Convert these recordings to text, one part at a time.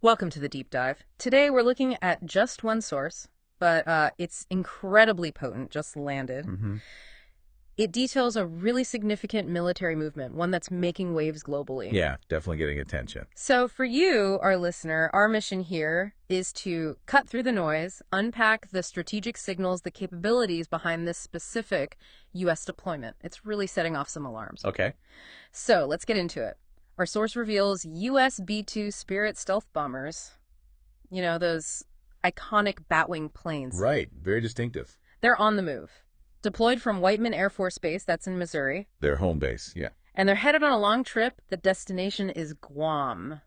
Welcome to the deep dive. Today we're looking at just one source, but it's incredibly potent, just landed. It details a really significant military movement, one that's making waves globally. Yeah, definitely getting attention. So for you, our listener, our mission here is to cut through the noise, unpack the strategic signals, the capabilities behind this specific U.S. deployment. It's really setting off some alarms. Okay. So let's get into it. Our source reveals U.S. B-2 Spirit stealth bombers. You know, those iconic Batwing planes. Right. Very distinctive. They're on the move. Deployed from Whiteman Air Force Base, that's in Missouri. Their home base, yeah. And they're headed on a long trip. The destination is Guam.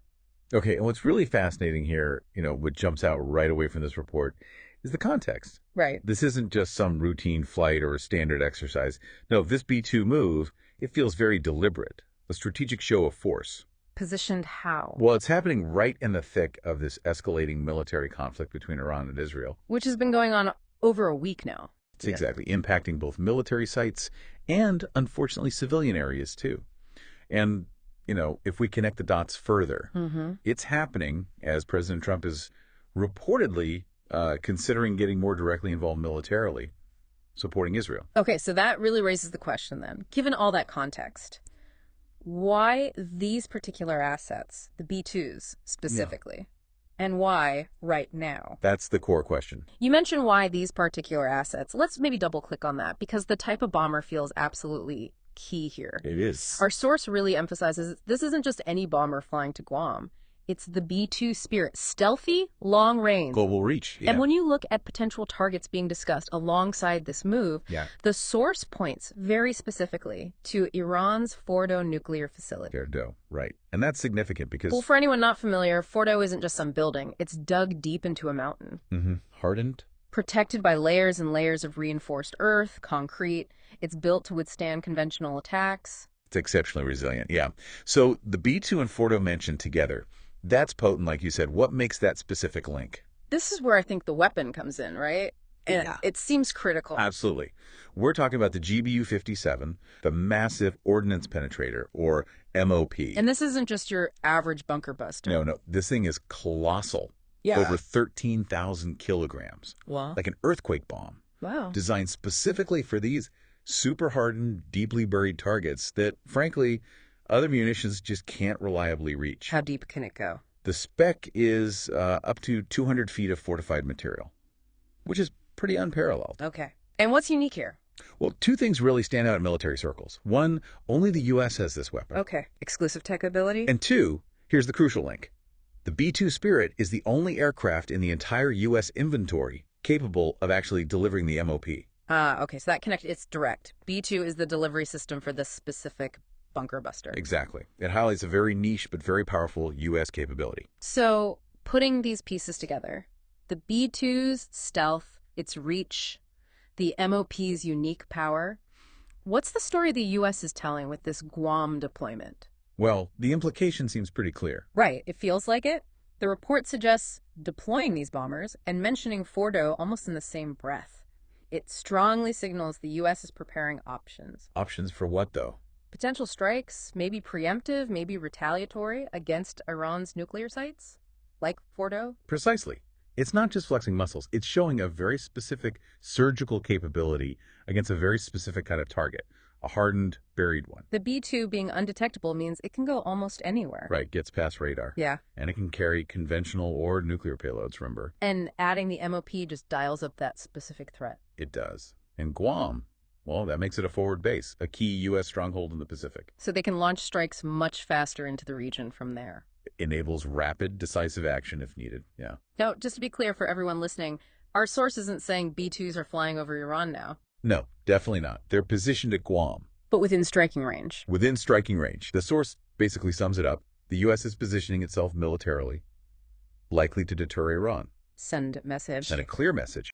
Okay, and what's really fascinating here, what jumps out right away from this report is the context. Right. This isn't just some routine flight or a standard exercise. No, this B-2 move, it feels very deliberate, a strategic show of force. Positioned how? Well, it's happening right in the thick of this escalating military conflict between Iran and Israel. Which has been going on over a week now. It's exactly impacting both military sites and, unfortunately, civilian areas, too. And, if we connect the dots further, it's happening as President Trump is reportedly considering getting more directly involved militarily, supporting Israel. Okay, so that really raises the question then. Given all that context, why these particular assets, the B-2s specifically? And why right now? That's the core question. You mentioned why these particular assets. Let's maybe double click on that because the type of bomber feels absolutely key here. It is. Our source really emphasizes this isn't just any bomber flying to Guam. It's the B-2 Spirit, stealthy, long range. Global reach. Yeah. And when you look at potential targets being discussed alongside this move, the source points very specifically to Iran's Fordow nuclear facility. Fordow, right. And that's significant because... Well, for anyone not familiar, Fordow isn't just some building. It's dug deep into a mountain. Hardened? Protected by layers and layers of reinforced earth, concrete. It's built to withstand conventional attacks. It's exceptionally resilient, yeah. So the B-2 and Fordow mentioned together, that's potent, like you said. What makes that specific link? This is where I think the weapon comes in, right? And it seems critical. Absolutely. We're talking about the GBU-57, the Massive Ordnance Penetrator, or MOP. And this isn't just your average bunker buster. No. This thing is colossal. Yeah. Over 13,000 kilograms. Wow. Like an earthquake bomb. Wow. Designed specifically for these super hardened, deeply buried targets that, frankly, other munitions just can't reliably reach. How deep can it go? The spec is up to 200 feet of fortified material, which is pretty unparalleled. Okay. And what's unique here? Well, two things really stand out in military circles. One, only the U.S. has this weapon. Okay. Exclusive tech ability? And two, here's the crucial link. The B-2 Spirit is the only aircraft in the entire U.S. inventory capable of actually delivering the MOP. Okay. So that it's direct. B-2 is the delivery system for this specific bunker buster. Exactly. It highlights a very niche but very powerful U.S. capability. So putting these pieces together, the B-2's stealth, its reach, the MOP's unique power, what's the story the U.S. is telling with this Guam deployment? Well, the implication seems pretty clear. Right. It feels like it. The report suggests deploying these bombers and mentioning Fordow almost in the same breath. It strongly signals the U.S. is preparing options. Options for what, though? Potential strikes, maybe preemptive, maybe retaliatory, against Iran's nuclear sites, like Fordow? Precisely. It's not just flexing muscles. It's showing a very specific surgical capability against a very specific kind of target, a hardened, buried one. The B-2 being undetectable means it can go almost anywhere. Right, gets past radar. Yeah. And it can carry conventional or nuclear payloads, remember? And adding the MOP just dials up that specific threat. It does. And Guam, well, that makes it a forward base, a key U.S. stronghold in the Pacific. So they can launch strikes much faster into the region from there. It enables rapid, decisive action if needed, yeah. Now, just to be clear for everyone listening, our source isn't saying B-2s are flying over Iran now. No, definitely not. They're positioned at Guam. But within striking range. Within striking range. The source basically sums it up. The U.S. is positioning itself militarily, likely to deter Iran. Send message. And a clear message.